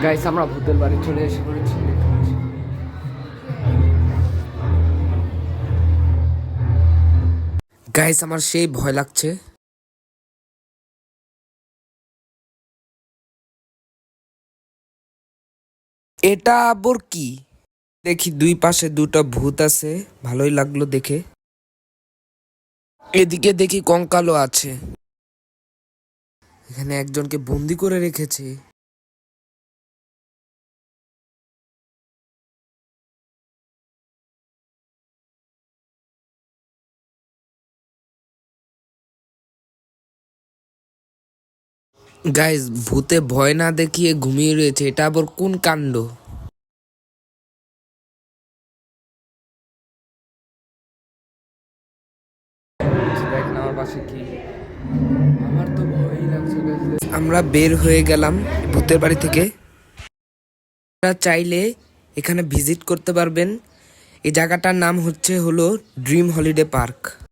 Guys আমরা ভূতের বাড়ি চলে এসে পড়েছি। গাইস আমার সেই ভয় লাগছে। এটা আবার কি? দেখি দুই পাশে দুটো ভূত আছে, ভালোই লাগলো দেখে। এদিকে দেখি কঙ্কালও আছে, এখানে একজনকে বন্দি করে রেখেছে। গাইস ভূতে ভয় না দেখিয়ে ঘুমিয়ে রয়েছে, এটা আবার কোন কাণ্ড? দেখেন আমার পাশে কি, আমার তো ভয়ই লাগছে। আমরা বের হয়ে গেলাম ভূতের বাড়ি থেকে। আপনারা চাইলে এখানে ভিজিট করতে পারবেন। এই জায়গাটার নাম হলো ড্রিম হলিডে পার্ক।